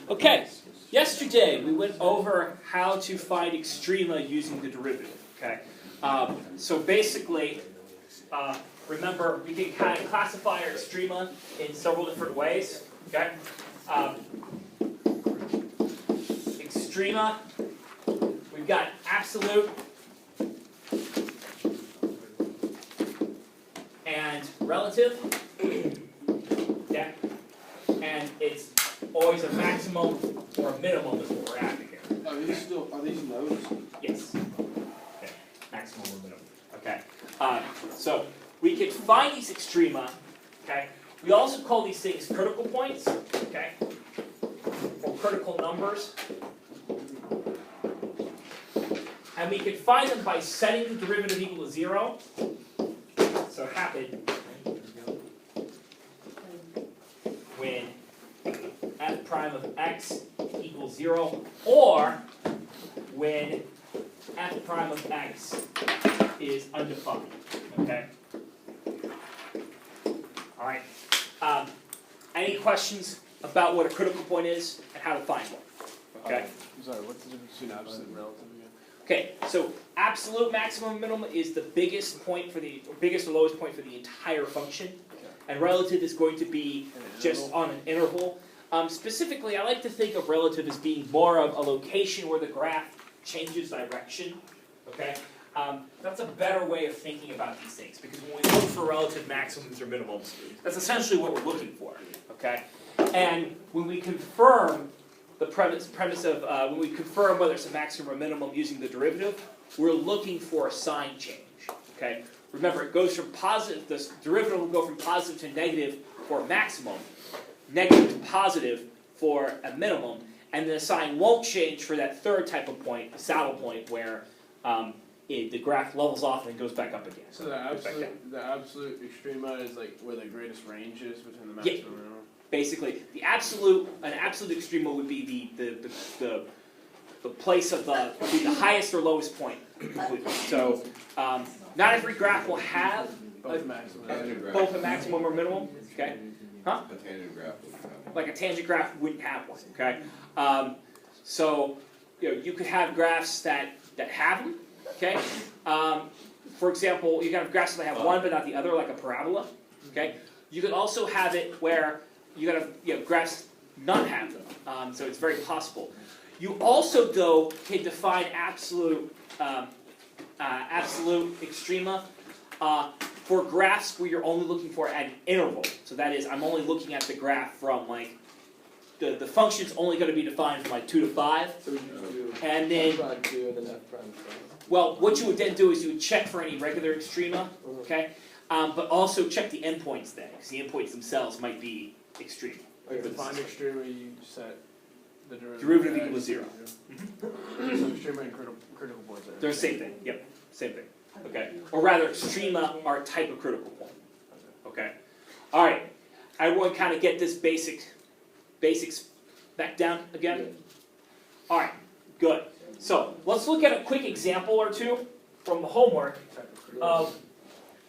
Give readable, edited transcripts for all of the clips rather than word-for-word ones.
Okay, yesterday we went over how to find extrema using the derivative. Okay, so basically, remember we can kind of classify our extrema in several different ways. Okay, extrema, we've got absolute and relative. Yeah, and it's always a maximum or a minimum is what we're after here. Are these nodes? Yes. Okay. Maximum or minimum. Okay. So we can find these extrema. Okay. We also call these things critical points. Okay. Or critical numbers. And we can find them by setting the derivative equal to 0. So happen when f prime of x equals 0, or when f prime of x is undefined. Okay? Alright. Any questions about what a critical point is and how to find one? Okay? Sorry, what's the difference between absolute and relative again? Okay, so absolute maximum minimum is the biggest point for the, or biggest or lowest point for the entire function. Okay. And relative is going to be just on an interval. Specifically, I like to think of relative as being more of a location where the graph changes direction. Okay, that's a better way of thinking about these things, because when we look for relative maximums or minimums, that's essentially what we're looking for. Okay, and when we confirm the premise of when we confirm whether it's a maximum or minimum using the derivative, we're looking for a sign change. Okay, remember it goes from positive. The derivative will go from positive to negative for a maximum, negative to positive for a minimum, and the sign won't change for that third type of point, the saddle point, where the graph levels off and then goes back up again. So the absolute extrema is like where the greatest range is between the maximum and minimum? Basically, an absolute extrema would be the place of would be the highest or lowest point completely. So not every graph will have both a maximum or minimum. Okay, huh? A tangent graph would have. Like a tangent graph wouldn't have one. Okay, so you could have graphs that have them. Okay, for example, you can have graphs that have one but not the other, like a parabola. Okay, you could also have it where you got to graphs not have them, so it's very possible. You also, though, can define absolute extrema for graphs where you're only looking for at an interval. So that is, I'm only looking at the graph from like the function's only going to be defined from like 2 to 5, So you and then prime 2 and then f prime 5. well, what you would then do is you would check for any regular extrema, okay, but also check the endpoints then, because the endpoints themselves might be extreme. Like define extrema, you set the Derivative equal to 0. So extrema and critical points are They're the same thing. Yep, same thing. Okay, or rather, extrema are a type of critical point. Okay, all right. Everyone, kind of get this basics back down again. All right, good. So let's look at a quick example or two from the homework of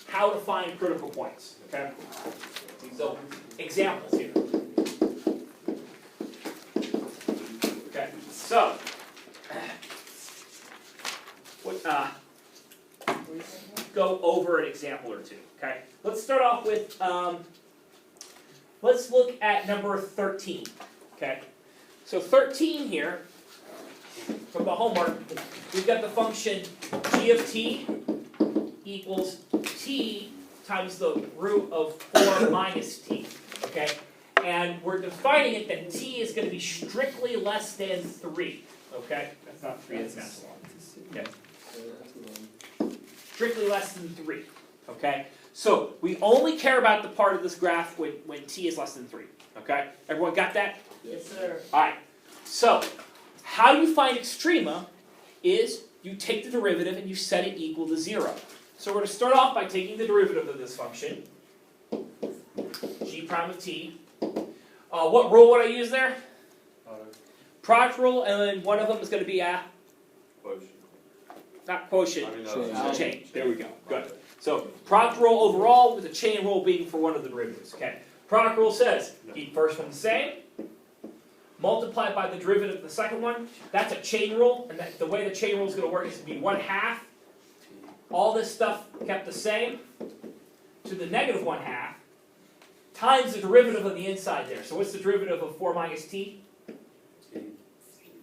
how to find critical points. Okay, so examples here. Okay, so go over an example or two. Okay, let's start off with let's look at number 13. Okay, so 13 here from the homework, we've got the function g of t equals t times the root of 4 minus t. Okay, and we're defining it that t is going to be strictly less than 3. Okay, that's not 3. That's not okay. Strictly less than 3. Okay, so we only care about the part of this graph when t is less than 3. Okay, everyone got that? Yes, sir. All right. So how you find extrema is you take the derivative and you set it equal to 0. So we're going to start off by taking the derivative of this function, g prime of t. What rule would I use there? Product rule, and then one of them is going to be a Quotient. not quotient, Chain. chain. There we go. Good. So product rule overall, with the chain rule being for one of the derivatives. Okay. Product rule says keep first one the same, multiplied by the derivative of the second one. That's a chain rule, and the way the chain rule is going to work is to be 1/2. All this stuff kept the same to the negative 1/2 times the derivative of the inside there. So what's the derivative of 4 minus t?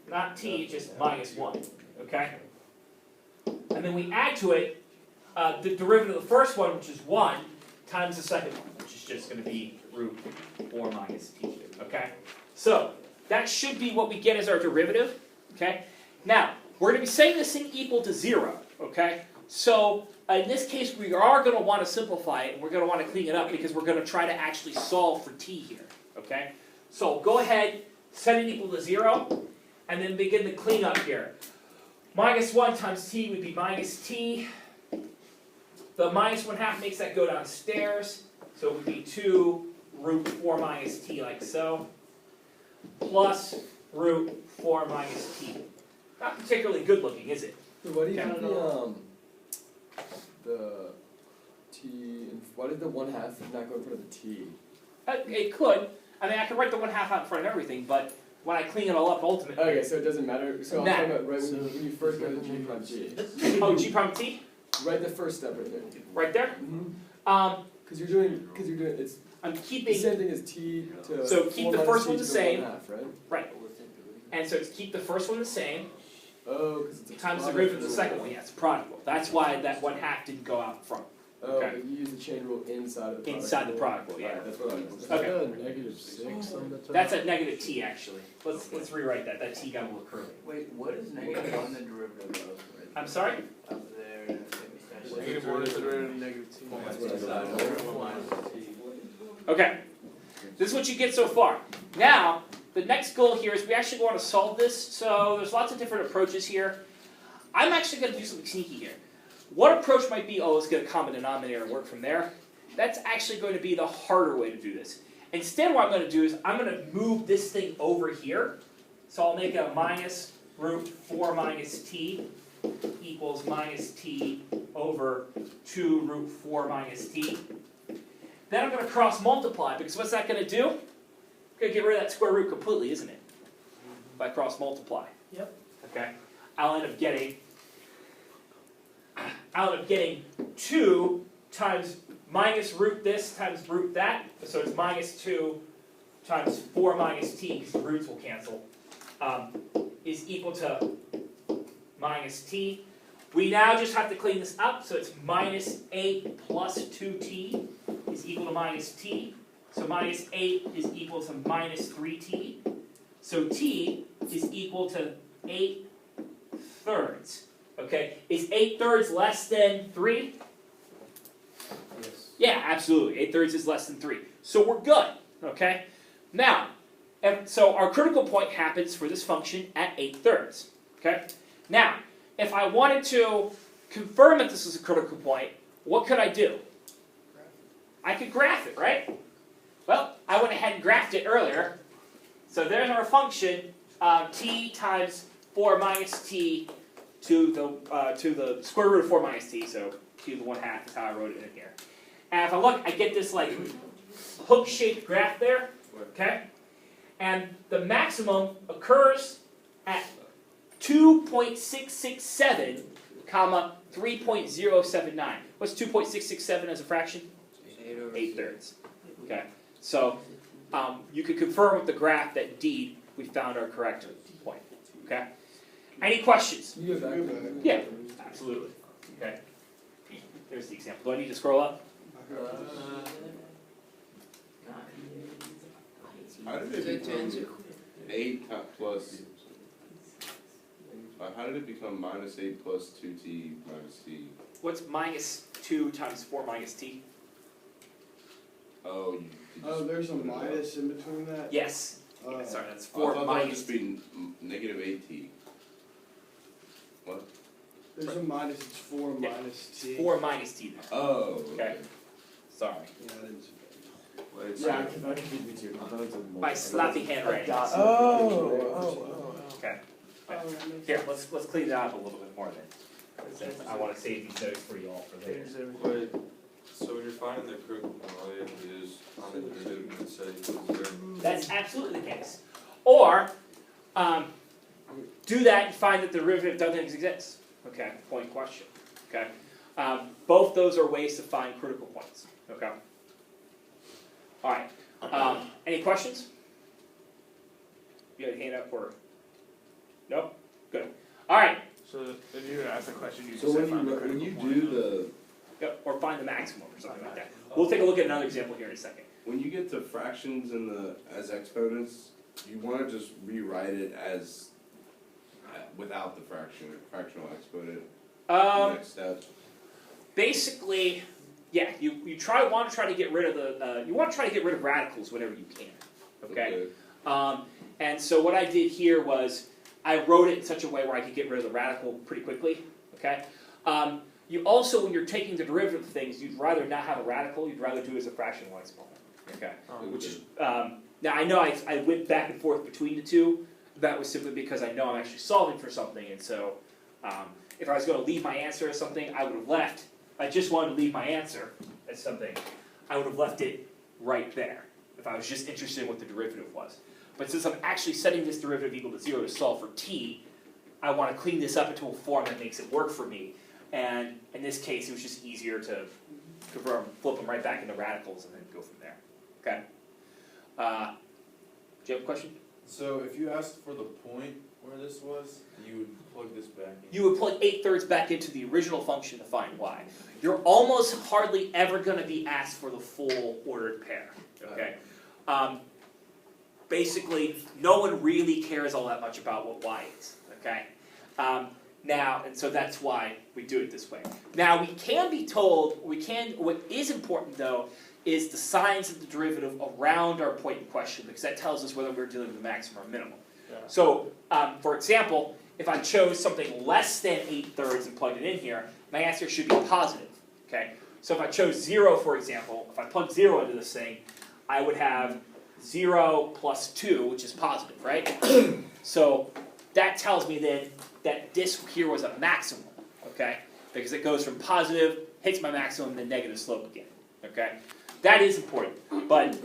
Not t, just minus 1. Okay? And then we add to it the derivative of the first one, which is 1, times the second one, which is just going to be root 4 minus t. Okay? So that should be what we get as our derivative. Okay? Now, we're going to be setting this thing equal to 0. Okay? So in this case, we are going to want to simplify it, and we're going to want to clean it up because we're going to try to actually solve for t here. Okay? So go ahead, set it equal to 0, and then begin the cleanup here. Minus 1 times t would be minus t. The minus 1/2 makes that go downstairs, so it would be 2 root 4 minus t, like so, plus root 4 minus t. Not particularly good looking, is it? So why do you Okay. think the t, why did the 1/2 not go in front of the t? It could. I mean, I could write the 1/2 out in front of everything, but when I clean it all up, ultimately. Okay, so it doesn't matter, so I'm Nah. talking about right when you first go to g prime t. Oh, g prime t? Right the first step right there. Right there? Mm-hmm. Because you're doing, it's I'm the keeping, same thing as t to So keep 4 the minus first t one to the the same. 1/2, right? and so to keep the first one the same, Oh, because it's a times the product derivative of the rule. second one, yeah, it's a product rule. That's why that 1/2 didn't go out front. Oh, Okay. but you use the chain rule inside of the product Inside the rule. product rule, yeah. Alright, that's what I was. Okay. -6 on the top? That's at negative t, actually. Let's rewrite that. That t got a little curly. Wait, what is negative on the derivative of? I'm sorry? Up there, in the second Negative 1 is the derivative of negative t. That's what I was. Okay. This is what you get so far. Now, the next goal here is we actually want to solve this. So there's lots of different approaches here. I'm actually going to do something sneaky here. One approach might be, oh, let's get a common denominator and work from there. That's actually going to be the harder way to do this. Instead, what I'm going to do is I'm going to move this thing over here. So I'll make a minus root 4 minus t equals minus t over 2 root 4 minus t. Then I'm going to cross multiply, because what's that going to do? It's going to get rid of that square root completely, isn't it? By cross multiply. Yep. Okay. I'll end up getting 2 times minus root this times root that. So it's minus 2 times 4 minus t, because the roots will cancel, is equal to minus t. We now just have to clean this up, so it's minus 8 plus 2t is equal to minus t. So minus 8 is equal to minus 3t. So t is equal to 8/3. Okay, is 8/3 less than 3? Yes. Yeah, absolutely. 8/3 is less than 3. So we're good. Okay? Now, so our critical point happens for this function at 8/3. Okay? Now, if I wanted to confirm that this is a critical point, what could I do? I could graph it, right? Well, I went ahead and graphed it earlier. So there's our function, t times 4 minus t to the square root of 4 minus t, so t to the 1/2 is how I wrote it in here. And if I look, I get this like hook-shaped graph there, okay? And the maximum occurs at 2.667, comma 3.079. What's 2.667 as a fraction? 8/3. Okay, so you could confirm with the graph that indeed we found our correct point. Okay, any questions? You go back. Yeah, absolutely. Okay, there's the example. Do I need to scroll up? How did it become 8 plus, how did it become minus 8 plus 2t minus t? What's minus 2 times 4 minus t? Oh, you Oh, there's a minus in between that? Yes. Oh. Yeah, sorry, that's I 4 thought that would minus. just be negative 8t. What? There's a minus, it's 4 Yeah. minus t. 4 minus t there. Oh, Okay. Sorry. Yeah, I didn't see Wait, Yeah, I confused me too. I thought it was a My sloppy handwriting. Okay. that. Here, let's clean it up a little bit more then. Since I want to save these notes for you all for later. Wait, so when you're finding the critical point, all you have to do is on the derivative and say equals 0. That's absolutely the case. Or do that and find that the derivative doesn't exist. Okay, point question. Okay, both those are ways to find critical points. Okay. All right. Any questions? You got a hand up or? Nope. Good. All right. So if you were to ask a question, you So just when say find the you critical do point. the, Yep. Or find the maximum or something like that. We'll take a look at another example here in a second. when you get to fractions and as exponents, you wanna just rewrite it as, without the fractional exponent, next step. Basically, yeah, you want to try to get rid of the you want to try to get rid of radicals whenever you can. Okay. And so what I did here was I wrote it in such a way where I could get rid of the radical pretty quickly. Okay. You also, when you're taking the derivative of things, you'd rather not have a radical. You'd rather do it as a fractional exponent. Okay. Which is now I know I went back and forth between the two. That was simply because I know I'm actually solving for something, and so if I was going to leave my answer as something, I would have left. I just wanted to leave my answer as something, I would have left it right there if I was just interested in what the derivative was. But since I'm actually setting this derivative equal to 0 to solve for t, I want to clean this up into a form that makes it work for me. And in this case, it was just easier to flip them right back into radicals and then go from there. Okay? Do you have a question? So if you asked for the point where this was, you would plug this back in. You would plug 8/3 back into the original function to find y. You're almost hardly ever going to be asked for the full ordered pair. Okay. Basically, no one really cares all that much about what y is. Okay. Now, and so that's why we do it this way. Now, we can be told, what is important though, is the signs of the derivative around our point in question, because that tells us whether we're dealing with a maximum or minimum. Yeah. So, for example, if I chose something less than 8/3 and plugged it in here, my answer should be positive. Okay. So if I chose 0, for example, if I plugged 0 into this thing, I would have 0 plus 2, which is positive, right? So that tells me then that this here was a maximum, okay? Because it goes from positive, hits my maximum, then negative slope again, okay? That is important, but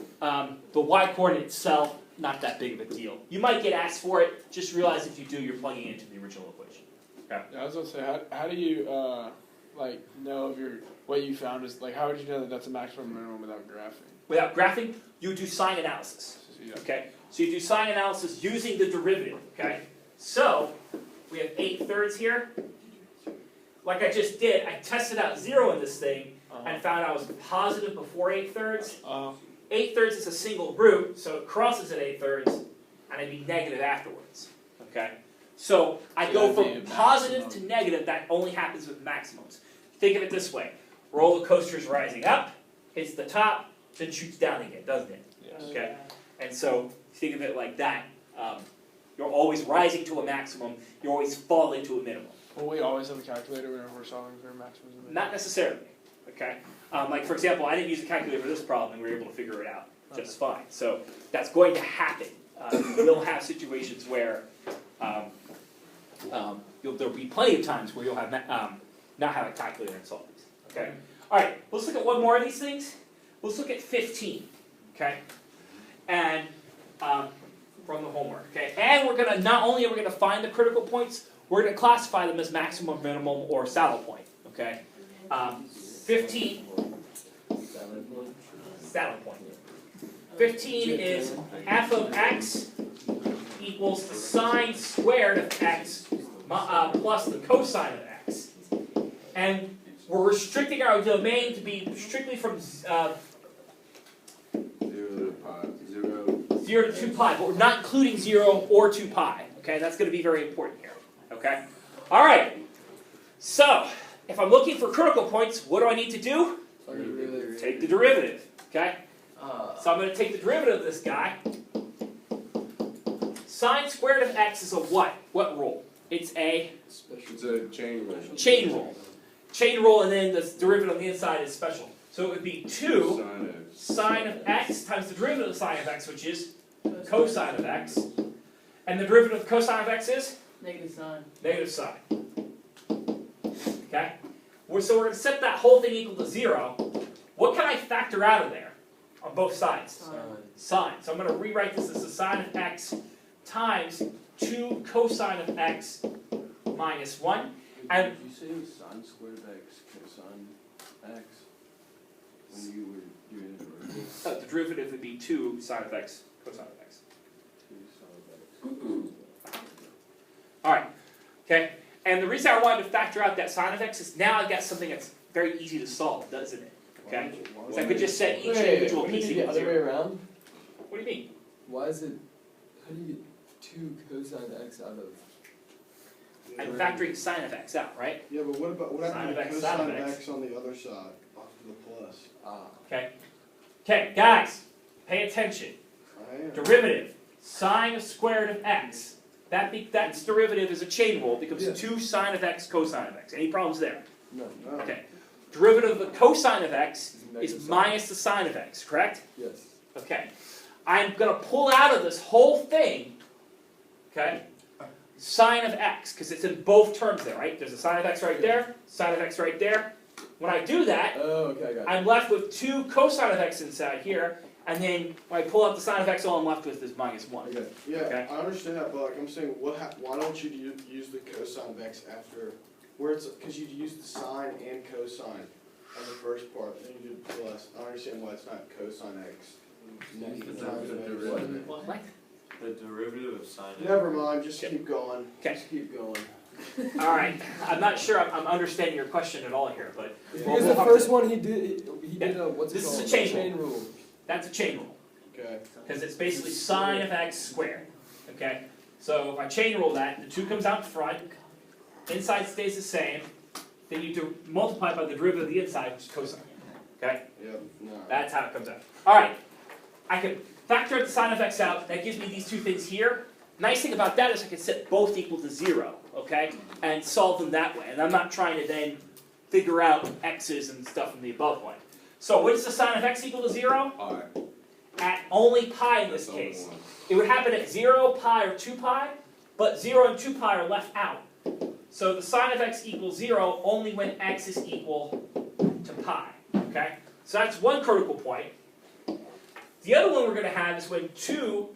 the y-coordinate itself, not that big of a deal. You might get asked for it, just realize if you do, you're plugging it into the original equation. Okay? Yeah, I was gonna say, how do you know if what you found is how would you know that that's a maximum or minimum without graphing? Without graphing, you do sign analysis. Yeah. Okay, so you do sign analysis using the derivative, okay? So, we have 8/3 here. Like I just did, I tested out 0 in this thing and found I was positive before 8/3. 8/3 is a single root, so it crosses at 8/3, and I'd be negative afterwards, okay? So, I go from positive to negative, that only happens with maximums. Think of it this way, roller coaster's rising up, hits the top, then shoots down again, doesn't it? Yes. Okay, and so think of it like that. You're always rising to a maximum. You're always falling to a minimum. Will we always have a calculator whenever we're solving for maximums and minimums? Not necessarily. Okay. Like for example, I didn't use a calculator for this problem, and we were able to figure it out just fine. So that's going to happen. You'll have situations where there'll be plenty of times where you'll have not have a calculator and solve these. Okay. All right. Let's look at one more of these things. Let's look at 15. Okay. And from the homework, okay? And we're gonna, not only are we gonna find the critical points, we're gonna classify them as maximum, minimum, or saddle point, okay? 15, saddle point. 15 is f of x equals the sine squared of x plus the cosine of x. And we're restricting our domain to be strictly from 0 to 2 pi, but we're not including 0 or 2 pi. Okay, that's going to be very important here. Okay? All right. So, if I'm looking for critical points, what do I need to do? Take the derivative. Okay? So I'm going to take the derivative of this guy. Sine squared of x is a what? What rule? It's a chain rule. Chain rule. Chain rule, and then the derivative on the inside is special. So it would be 2 sine of x times the derivative of sine of x, which is cosine of x. And the derivative of cosine of x is? Negative sine. Negative sine. Okay? So we're going to set that whole thing equal to 0. What can I factor out of there on both sides? Sine. So I'm going to rewrite this as the sine of x times 2 cosine of x minus 1. And Did you say it was sine squared of x cosine x when you were doing the derivative? the derivative would be 2 sine of x cosine of x. 2 sine of x. Alright, okay? And the reason I wanted to factor out that sine of x is now I've got something that's very easy to solve, doesn't it? Okay? So I could just set each individual Wait, piece the equal other way 0. around? What do you mean? Why is it, how do you get 2 cosine x out of? I'm factoring sine of x out, right? Yeah, but what Sine happened of to x, sine of cosine of x. x on the other side, off to the plus? Ah. Okay? Okay, guys, pay attention. I am. Derivative, sine of squared of x. That's derivative is a chain rule, becomes Yeah. 2 sine of x cosine of x. Any problems there? No. No. Okay. Derivative of the cosine of x Negative is sine. minus the sine of x, correct? Yes. Okay. I'm going to pull out of this whole thing, okay, sine of x, because it's in both terms there, right? There's a sine of x right there, sine of x right there. When I do that, Oh, okay, I got it. I'm left with 2 cosine of x inside here, and then when I pull out the sine of x, all I'm left with is minus I 1. got it. Yeah, Okay. I understand that, but like I'm saying, why don't you use the cosine of x after, where it's, because you use the sine and cosine on the first part, then you do plus. I don't understand why it's not cosine x. Negative times sine. negative What? sine. What? The derivative of sine. Never mind, just Okay. keep going. Okay. Just keep going. Alright, I'm not sure I'm understanding your question at all here, but Because the first one he did a, what's it This is called? a chain rule. rule. that's a chain rule. Okay. Because it's basically sine of x squared, okay? So if I chain rule that, the 2 comes out front, inside stays the same, then you do multiply by the derivative of the inside, which is cosine, okay? Yep. No. That's how it comes out. Alright, I can factor the sine of x out, that gives me these two things here. Nice thing about that is I can set both equal to 0, okay? And solve them that way, and I'm not trying to then figure out x's and stuff in the above one. So what is the sine of x equal to 0? Alright. At only pi in this That's all we case. want. It would happen at 0, pi, or 2 pi, but 0 and 2 pi are left out. So the sine of x equals 0 only when x is equal to pi, okay? So that's one critical point. The other one we're going to have is when 2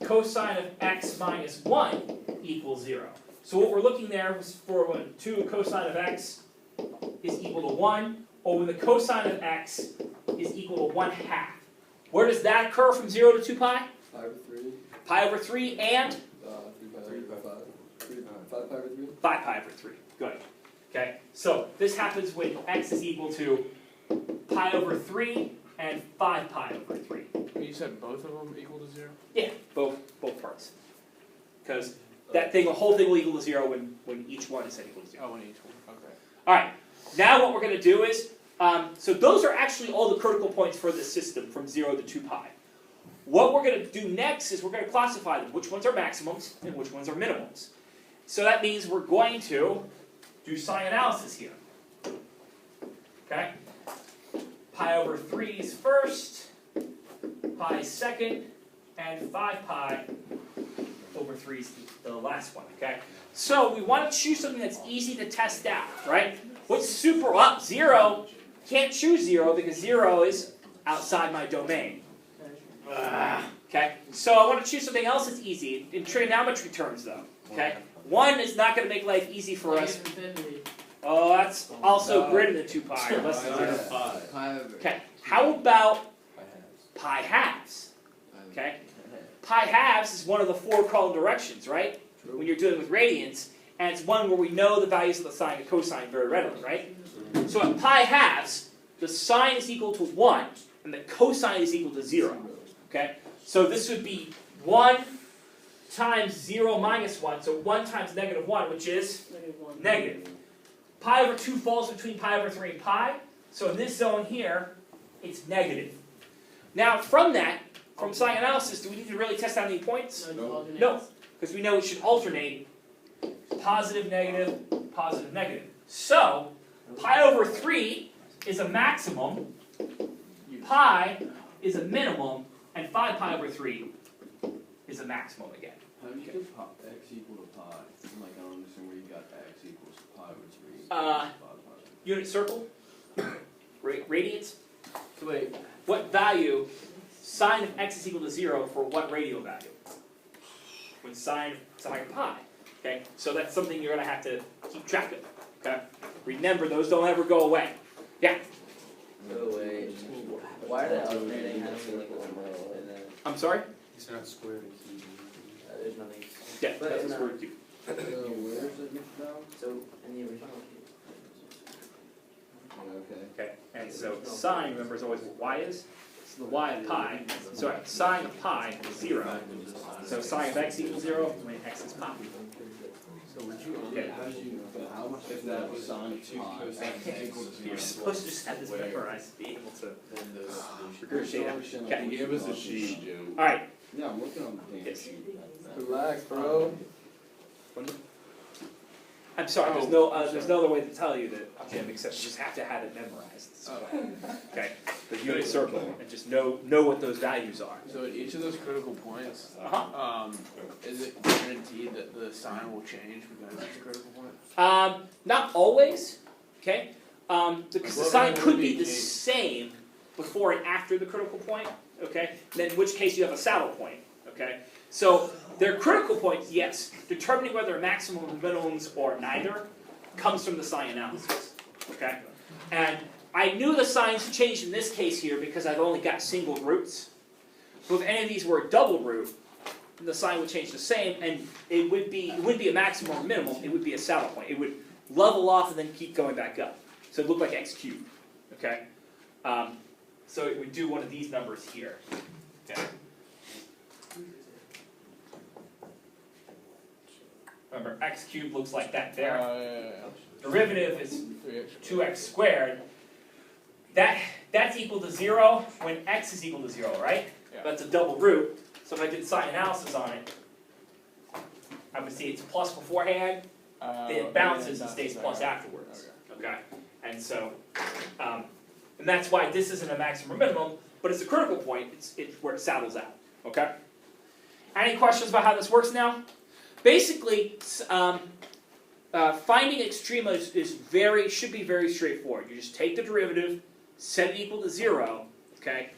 cosine of x minus 1 equals 0. So what we're looking there was for when 2 cosine of x is equal to 1, or when the cosine of x is equal to 1/2. Where does that occur from 0 to 2 pi? 5 over 3. Pi over 3 and 3 pi over 5. 5 pi over 3. 5 pi over 3. Good. Okay, so this happens when x is equal to pi over 3 and 5 pi over 3. You said both of them equal to 0? Yeah, both parts. Because that thing, the whole thing will equal to 0 when each one is set equal to 0. Oh, in each one. Okay. Alright, now what we're going to do is, so those are actually all the critical points for this system from 0 to 2 pi. What we're going to do next is we're going to classify them, which ones are maximums and which ones are minimums. So that means we're going to do sign analysis here. Okay? Pi over 3 is first, pi is second, and 5 pi over 3 is the last one, okay? So we want to choose something that's easy to test out, right? What's super up? 0, can't choose 0 because 0 is outside my domain. Okay, so I want to choose something else that's easy, in trigonometry terms though, okay? 1 is not going to make life easy for us. Oh, that's also greater than 2 pi, or less than 0. Pi over. Okay, how about pi halves? Okay, pi halves is one of the 4 cardinal directions, right? When you're dealing with radians, and it's one where we know the values of the sine and cosine very readily, right? So at pi halves, the sine is equal to 1, and the cosine is equal to 0. Okay, so this would be 1 times 0 minus 1, so 1 times negative 1, which is negative. Pi over 2 falls between pi over 3 and pi, so in this zone here, it's negative. Now from that, from sign analysis, do we need to really test out any points? No, because we know it should alternate positive, negative, positive, negative. So, pi over 3 is a maximum, pi is a minimum, and 5 pi over 3 is a maximum again. How do you get x equal to pi? Like, I don't understand where you got x equals pi over 3. Unit circle, radians. So wait, What value, sine of x is equal to 0 for what radial value? when sine pi. Okay, so that's something you're going to have to keep track of. Okay, remember those don't ever go away. Yeah. Oh wait, why are they alternating having like one row and then I'm sorry. These are not squared. there's nothing? Yeah, But that's in the the- square cube. Where is it now? So in the original. Okay. Okay, and so sine, remember, is always what y is. So the y of pi. So sine of pi is 0. So sine of x equals 0 when x is pi. So would you Okay. how much if that was on two cosine equal to You're supposed to just have this memorized to be able to Then those regurgitate it. Okay. Give us a sheet, Jim. All right. Yeah, I'm looking on the damn Yes. sheet. Relax, bro. I'm sorry. There's no other way to tell you that, Jim, except you just have to have it memorized. Okay. The unit circle and just know what those values are. So at each of those critical points, Uh-huh. is it guaranteed that the sign will change because it's a critical point? Not always. Okay. Because the Well, sign then it could would be be the a- same before and after the critical point. Okay. Then in which case you have a saddle point. Okay. So they're critical points, yes. Determining whether maximum or minimums or neither comes from the sign analysis. Okay. And I knew the signs changed in this case here because I've only got single roots. So if any of these were a double root, the sign would change the same, and it wouldn't be a maximum or minimum, it would be a saddle point. It would level off and then keep going back up. So it would look like x cubed. Okay? So it would do one of these numbers here. Okay. Remember, x cubed looks like that there. Yeah. Derivative is 3x. 2x squared. That's equal to 0 when x is equal to 0, right? Yeah. That's a double root. So if I did sign analysis on it, I would see it's plus beforehand, then it bounces and stays plus afterwards. Okay? And so, and that's why this isn't a maximum or minimum, but it's a critical point. It's where it saddles out. Okay? Any questions about how this works now? Basically, finding extrema should be very straightforward. You just take the derivative, set it equal to 0, okay,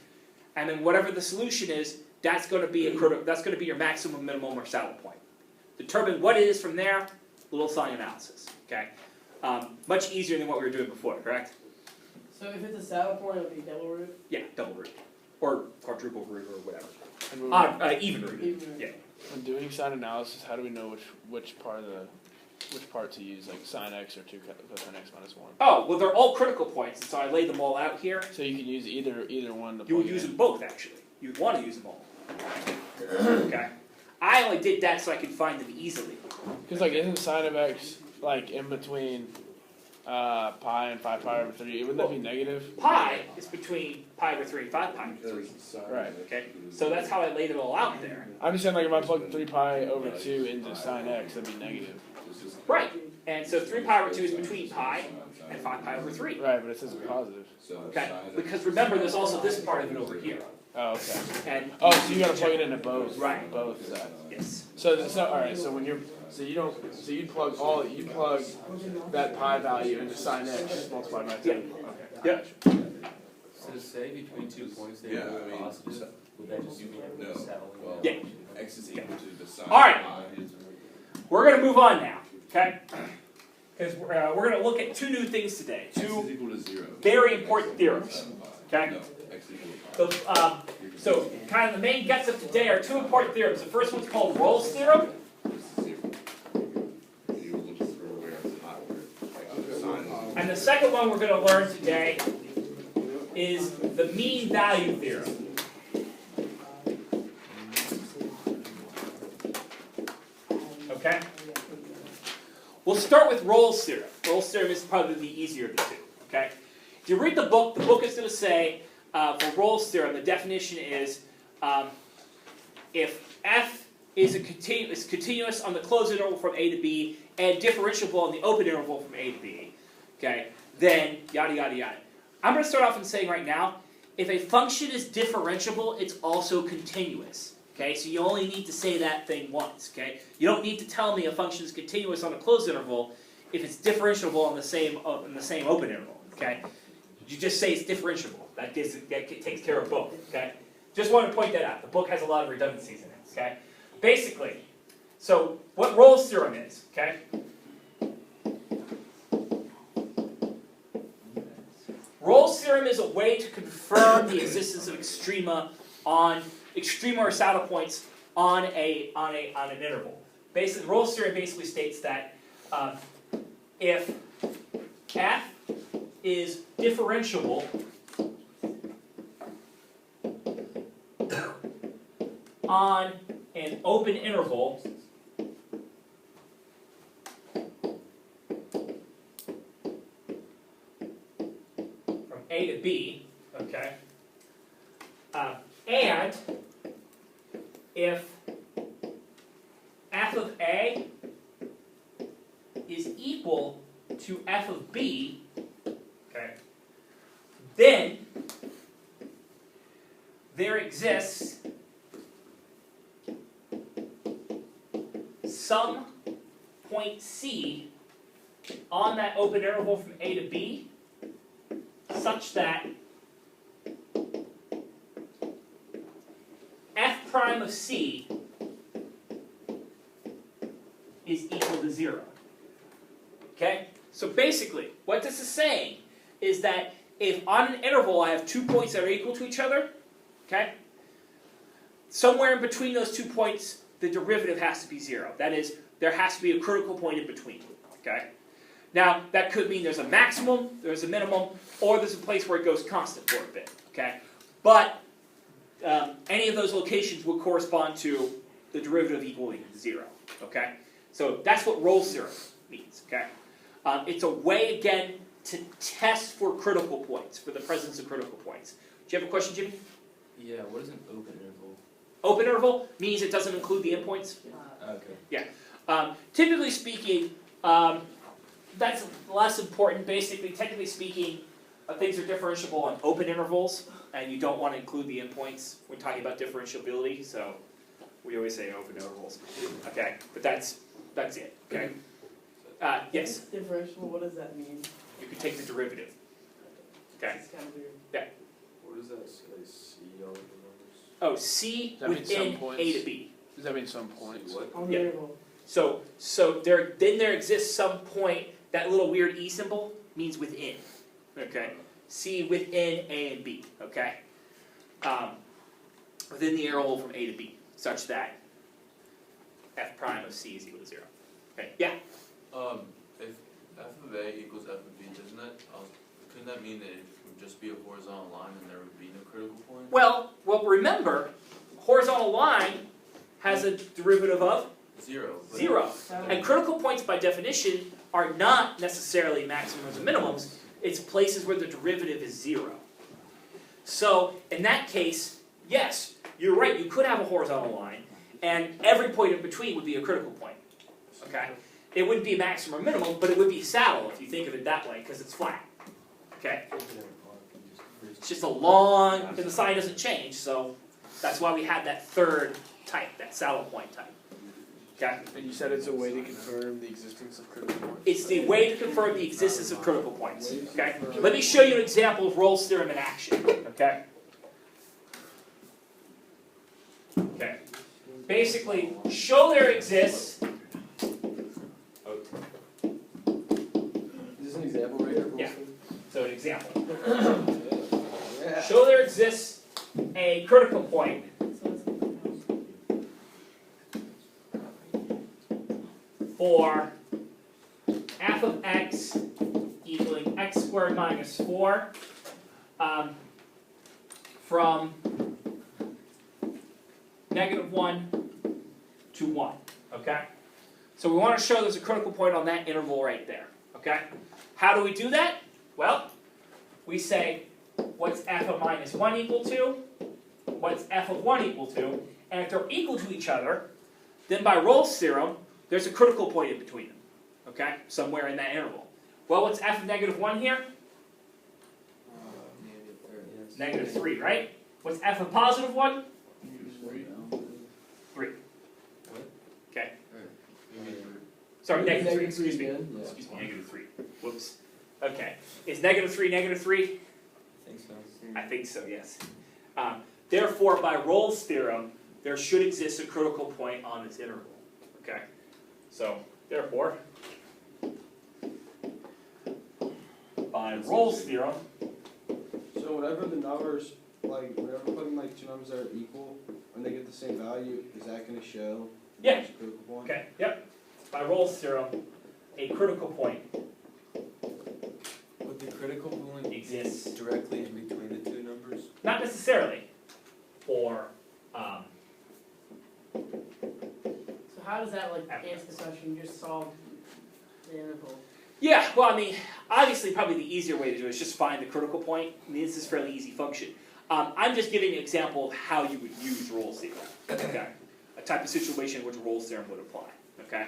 and then whatever the solution is, that's going to be your maximum, minimum, or saddle point. Determine what it is from there. Little sign analysis. Okay, much easier than what we were doing before. Correct? So if it's a saddle point, it would be double root? Yeah, double root or quadruple root or whatever. And Even root. Even root. Yeah. when doing sign analysis, how do we know which part to use, like sin x or 2 cosine x minus 1? Oh well, they're all critical points, and so I laid them all out here. So you can use either one to You would plug use in. them both, actually. You'd want to use them all. Okay. I only did that so I could find them easily. Because like isn't sin of x like in between pi and 5 pi over 3? Wouldn't that be negative? Pi is between pi over 3 and 5 pi over 3. Right. Okay. So that's how I laid it all out there. I'm just saying like if I plug 3 pi over 2 into sin x, that'd be negative. Right. And so 3 pi over 2 is between pi and 5 pi over 3. Right, but it says positive. Okay. Because remember, there's also this part of it over here. Oh, okay. And Oh, so you gotta plug it into both. Right. Both sides. yes. So all right. So when you plug that pi value into sin x multiplied by 2. Yeah. Okay. Yep. So say between 2 points they Yeah, were I mean, positive, would that just be No. a saddle? Well, Yeah. X is equal to the sine. All right. of pi. We're going to move on now. Okay. Because we're going to look at 2 new things today. X 2 is equal to 0. very important theorems. Sine of pi. Okay. No, X equal to pi. So kind of the main guts of today are 2 important theorems. The first one's called Rolle's theorem. This is 0. And you look for where it's not where X is sine. And the second one we're going to learn today is the mean value theorem. Okay? We'll start with Rolle's theorem. Rolle's theorem is probably the easier of the 2. Okay? If you read the book is going to say, for Rolle's theorem, the definition is if f is continuous on the closed interval from a to b and differentiable on the open interval from a to b, okay, then yada yada yada. I'm going to start off in saying right now, if a function is differentiable, it's also continuous. Okay, so you only need to say that thing once. Okay, you don't need to tell me a function is continuous on a closed interval if it's differentiable on the same open interval. Okay, you just say it's differentiable. That takes care of both. Okay, just wanted to point that out. The book has a lot of redundancies in it. Okay, basically, So what Rolle's theorem is, okay? Rolle's theorem is a way to confirm the existence of extrema or saddle points on an interval. Basically, Rolle's theorem basically states that if f is differentiable on an open interval from A to B, okay, and if f of A is equal to f of B, okay, then there exists some point C on that open interval from A to B such that f prime of C is equal to 0. Okay? So basically, what this is saying is that if on an interval I have 2 points that are equal to each other, okay, somewhere in between those 2 points the derivative has to be 0. That is, there has to be a critical point in between. Okay? Now, that could mean there's a maximum, there's a minimum, or there's a place where it goes constant for a bit. Okay? But any of those locations would correspond to the derivative equaling 0. Okay? So that's what Rolle's theorem means. Okay? It's a way, again, to test for critical points, for the presence of critical points. Do you have a question, Jimmy? Yeah, what is an open interval? Open interval means it doesn't include the endpoints. Okay. Typically speaking, that's less important. Basically, technically speaking, things are differentiable on open intervals, and you don't want to include the endpoints when talking about differentiability, so we always say open intervals. Okay, but that's it. Okay. Yes? Differential, what does that mean? You can take the derivative. Okay. It's kind of weird. What does that say, C all the numbers? Oh, C Does that mean some within points? A to B. Does that mean some points? What? On the Yeah. interval. So there exists some point, that little weird E symbol means within. Okay? C within A and B. Okay? Within the interval from A to B, such that f prime of C is equal to 0. Okay? Yeah? If f of A equals f of B, couldn't that mean that it would just be a horizontal line and there would be no critical point? Well, remember, horizontal line has a derivative of 0. but- 0. And critical points, by definition, are not necessarily maximums and minimums. It's places where the derivative is 0. So, in that case, yes, you're right, you could have a horizontal line, and every point in between would be a critical point. Okay? It wouldn't be maximum or minimum, but it would be saddle if you think of it that way, because it's flat. Okay? It's just a long, and the sign doesn't change, so that's why we had that third type, that saddle point type. Okay? And you said it's a way to confirm the existence of critical points. It's the way to confirm the existence of critical points. Okay? Let me show you an example of Rolle's theorem in action. Okay? Okay. Basically, show there exists. Is this an example right here? Yeah. So an example. Yeah. Show there exists a critical point for f of x equaling x squared minus 4 from -1 to 1, okay? So we want to show there's a critical point on that interval right there, okay? How do we do that? Well, we say, what's f of minus 1 equal to? What's f of 1 equal to? And if they're equal to each other, then by Rolle's theorem, there's a critical point in between them, okay? Somewhere in that interval. Well, what's f of -1 here? -3, right? What's f of positive 1? 3. Okay. Sorry, -3, excuse me. Excuse me, -3. Whoops. Okay. Is -3 -3? I think so. I think so, yes. Therefore, by Rolle's theorem, there should exist a critical point on this interval. Okay, so therefore, by Rolle's theorem, So whenever the numbers, like, whenever putting like two numbers that are equal, when they get the same value, is that gonna show? Yeah. It's a critical point? okay, yep, by Rolle's theorem, a critical point Would the critical point exists. exist directly in between the two numbers? Not necessarily, or So how does that like answer the question, you just solve the interval? yeah, well, I mean, obviously, probably the easier way to do it is just find the critical point. I mean, this is a fairly easy function. I'm just giving an example of how you would use Rolle's theorem. Okay, a type of situation in which Rolle's theorem would apply. Okay,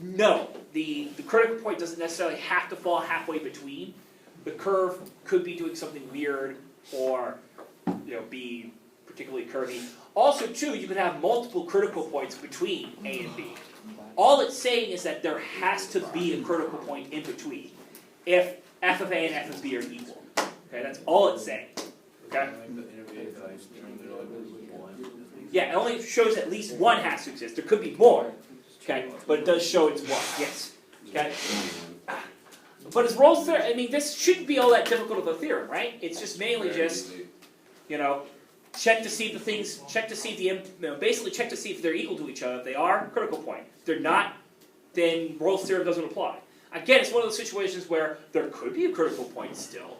no, the critical point doesn't necessarily have to fall halfway between. The curve could be doing something weird, or be particularly curvy. Also, too, you could have multiple critical points between A and B. All it's saying is that there has to be a critical point in between if f of A and f of B are equal. Okay, that's all it's saying. Okay? Yeah, it only shows at least one has to exist. There could be more. Okay, but it does show it's one. Yes. Okay. But as Rolle's theorem, I mean, this shouldn't be all that difficult of a theorem, right? It's just mainly just, check to see if the things, basically check to see if they're equal to each other. If they are, critical point. If they're not, then Rolle's theorem doesn't apply. Again, it's one of those situations where there could be a critical point still,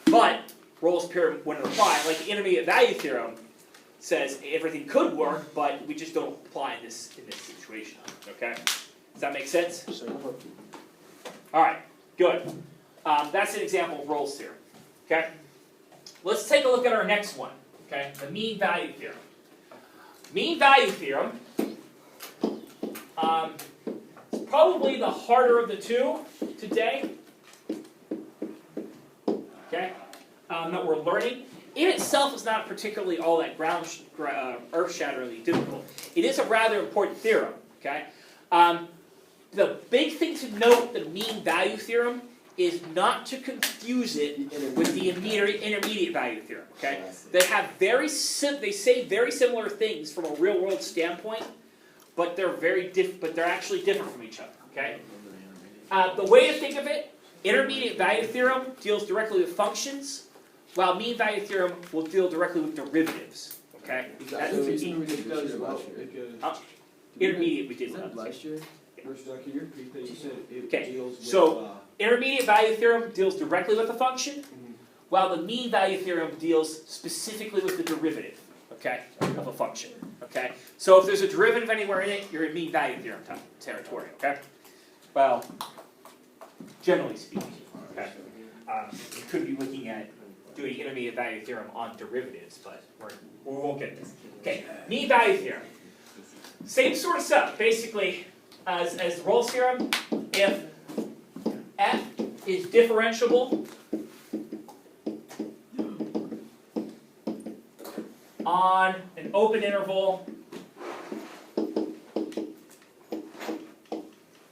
but Rolle's theorem wouldn't apply. Like the intermediate value theorem says everything could work, but we just don't apply in this situation. Okay? Does that make sense? All right. Good. That's an example of Rolle's theorem. Okay? Let's take a look at our next one. Okay? The mean value theorem. Mean value theorem is probably the harder of the two today. Okay? That we're learning. In itself is not particularly all that earth-shatteringly difficult. It is a rather important theorem. Okay? The big thing to note with the mean value theorem is not to confuse it with the intermediate value theorem. Okay, they have they say very similar things from a real world standpoint, but they're they're actually different from each other. Okay, the way to think of it, intermediate value theorem deals directly with functions, while mean value theorem will deal directly with derivatives. Okay, intermediate we did last year. Okay, so intermediate value theorem deals directly with the function, while the mean value theorem deals specifically with the derivative, okay, of a function. Okay, so if there's a derivative anywhere in it, you're in mean value theorem territory. Okay, well, generally speaking. Okay, you could be looking at doing intermediate value theorem on derivatives, but we won't get this. Okay, mean value theorem, same sort of stuff, basically. As Rolle's theorem, if f is differentiable on an open interval,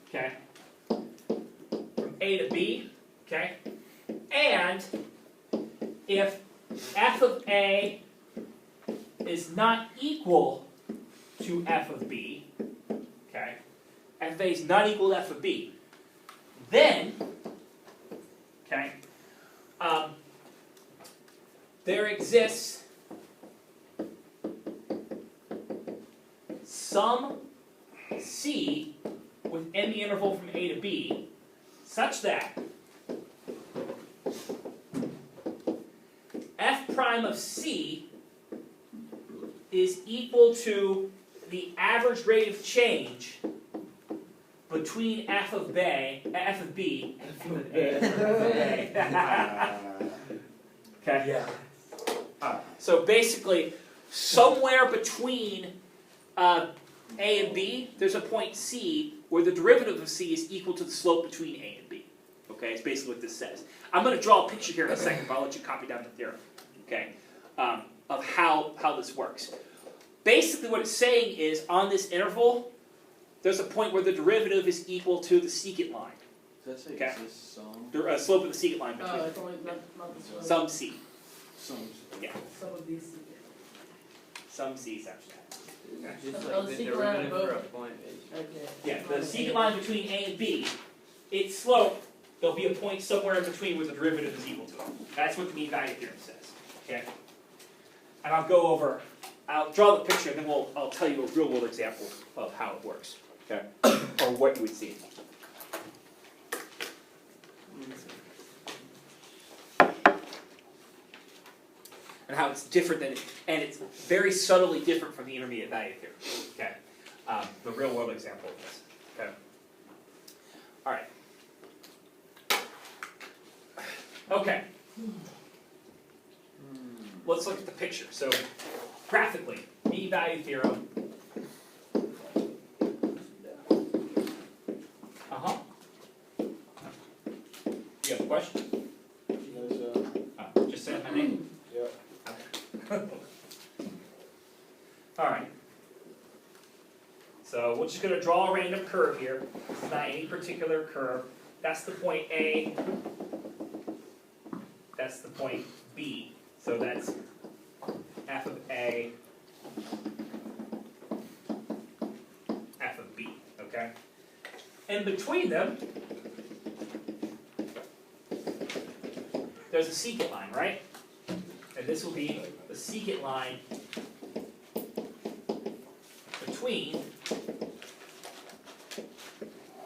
okay, from A to B, okay, and if f of A is not equal to f of B, okay, f of A is not equal to f of B, then, okay, there exists some C within the interval from A to B such that f prime of C is equal to the average rate of change between f of B, okay. Yeah. So basically, somewhere between A and B, there's a point C where the derivative of C is equal to the slope between A and B. Okay, it's basically what this says. I'm going to draw a picture here in a second, but I'll let you copy down the theorem. Okay, of how this works. Basically, what it's saying is on this interval, there's a point where the derivative is equal to the secant line. Does that say Okay. exists some? The slope of the secant line between It's only not this one. some C. Some. Yeah, Some of these. some C such that. Just Oh, like the secant line derivative above. for a point, basically. Okay. Yeah, the secant line between A and B, its slope, there'll be a point somewhere in between where the derivative is equal to it. That's what the mean value theorem says. Okay? And I'll draw the picture, and then I'll tell you a real world example of how it works. Okay? Or what you would see. And how it's different and it's very subtly different from the intermediate value theorem. Okay? The real world example of this. Okay? All right. Okay. Let's look at the picture. So, graphically, mean value theorem. You have a question? Just say my name. Yep. All right. So we're just going to draw a random curve here. This is not any particular curve. That's the point A. That's the point B. So that's f of A, f of B. Okay? And between them, there's a secant line, right? And this will be the secant line between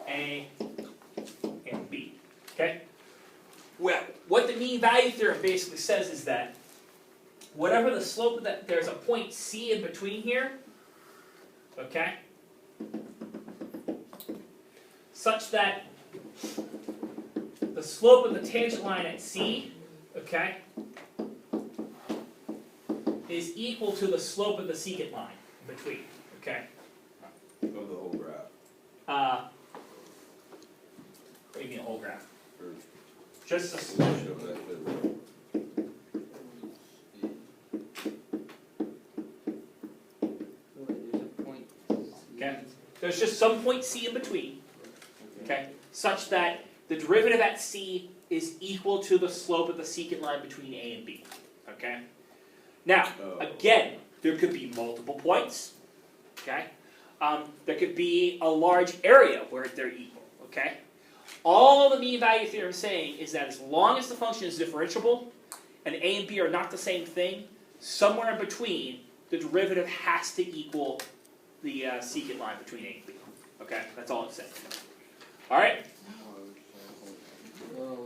A and B. Okay? Well, what the mean value theorem basically says is that whatever the slope of that, there's a point C in between here, okay? Such that the slope of the tangent line at C, okay, is equal to the slope of the secant line in between, okay? Of the whole graph. What do you mean a whole graph? Or Just the show slope. that the- There's a point. Okay. There's just some point C in between, okay, such that the derivative at C is equal to the slope of the secant line between A and B, okay? Now, again, there could be multiple points, okay? There could be a large area where they're equal, okay? All the mean value theorem is saying is that as long as the function is differentiable and A and B are not the same thing, somewhere in between, the derivative has to equal the secant line between A and B. Okay, that's all it's saying. All right.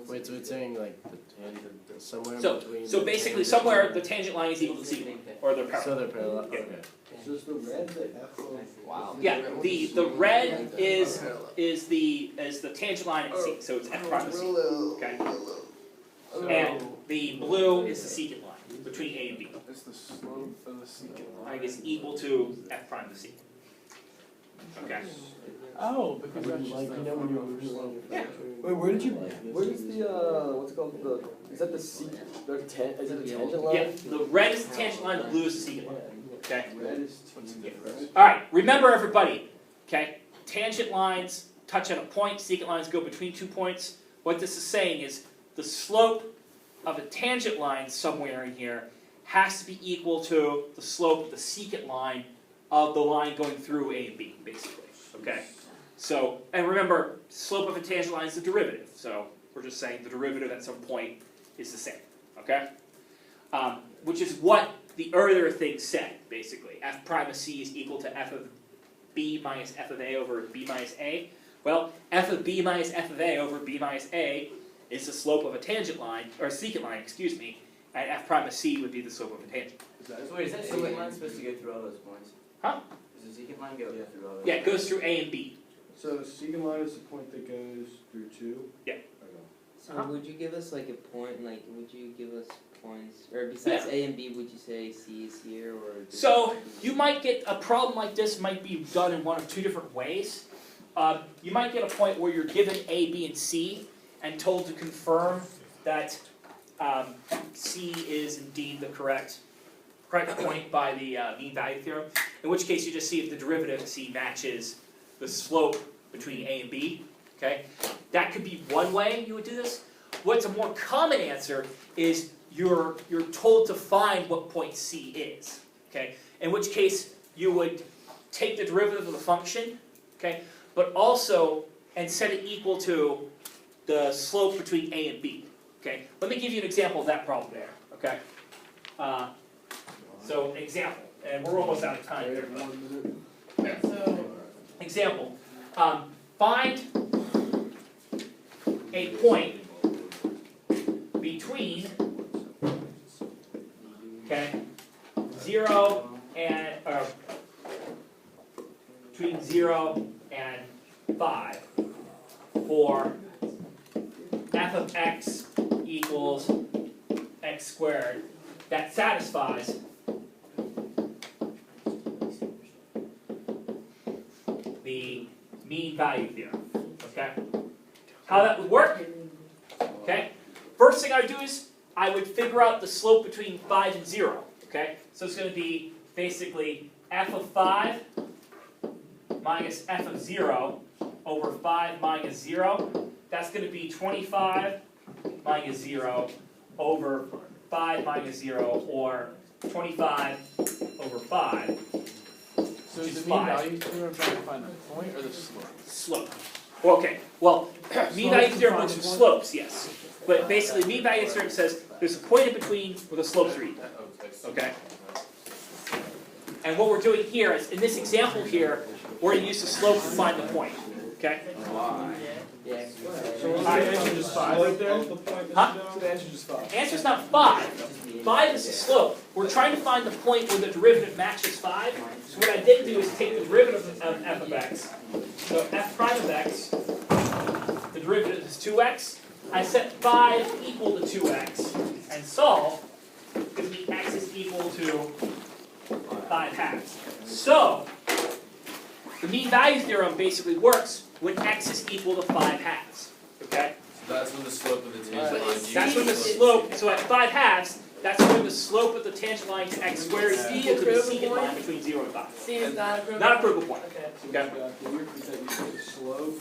Wait, so it's saying like the tangent somewhere So, in between. so the basically, tangent somewhere and- the tangent line is equal to the secant line, or they're So parallel. they're parallel. Yeah. Okay. So is the red the F of? Wow. Yeah, the red is the tangent line at C, so it's f prime of C. Okay. And the blue is the secant line between A and B. It's the slope of the secant I line. guess equal to f prime of C. Okay. Oh, because that's just Like, the you know when you front were slope. Yeah. Wait, where's the what's it called is that the is it the tangent line? Yeah, the red is the tangent line, the blue is the secant line. Okay. Red is T. All right, remember everybody, okay? Tangent lines touch at a point, secant lines go between 2 points. What this is saying is the slope of a tangent line somewhere in here has to be equal to the slope of the secant line of the line going through A and B, basically, okay? So, and remember, slope of a tangent line is the derivative, so we're just saying the derivative at some point is the same, okay? Which is what the earlier thing said, basically. F prime of C is equal to f of B minus f of A over B minus A. Well, f of B minus f of A over B minus A is the slope of a tangent line, or secant line, excuse me, and f prime of C would be the slope of a tangent. So wait, is that secant line supposed to go through all those points? Huh? Does the secant line go through all those? Yeah, it goes through A and B. So secant line is the point that goes through 2? Yeah. Okay. So would you give us like a point, like would you give us points, or besides A and B, would you say C is here, or? So, you might get a problem like this might be done in one of two different ways. You might get a point where you're given A, B, and C, and told to confirm that C is indeed the correct point by the mean value theorem. In which case, you just see if the derivative of C matches the slope between A and B. Okay, that could be one way you would do this. What's a more common answer is you're told to find what point C is. Okay, in which case you would take the derivative of the function, okay, but also, and set it equal to the slope between a and b, okay? Let me give you an example of that problem there, okay? So, example, and we're almost out of time here, but So, example, find a point between, okay, 0 and, between 0 and 5 for f of x equals x squared that satisfies the mean value theorem, okay? How that would work, okay? First thing I would do is I would figure out the slope between 5 and 0, okay? So it's going to be basically f of 5 minus f of 0 over 5 minus 0. That's going to be 25 minus 0 over 5 minus 0, or 25 over 5. So Which is is the mean 5. value theorem trying to find the point or the slope? Slope. Okay, well, mean value theorem looks for slopes, yes. But basically, mean value theorem says there's a point in between where the slopes are equal. Okay? And what we're doing here is, in this example here, we're going to use the slope to find the point. Okay? Yeah. So what's the answer, just 5 right there? Huh? So the answer just 5. The answer's not 5. 5 is the slope. We're trying to find the point where the derivative matches 5. So what I did do is take the derivative of f of x. So f prime of x, the derivative is 2x. I set 5 equal to 2x and solve, gives me x is equal to 5 halves. So, the mean value theorem basically works when x is equal to 5 halves. Okay? So that's when the slope of the tangent line. That's when the slope, so at 5 halves, that's when the slope of the tangent line to x squared is equal to the secant line between 0 and 5. C is not a critical. Not a critical point. Okay. Okay? The weird thing is that you take the slope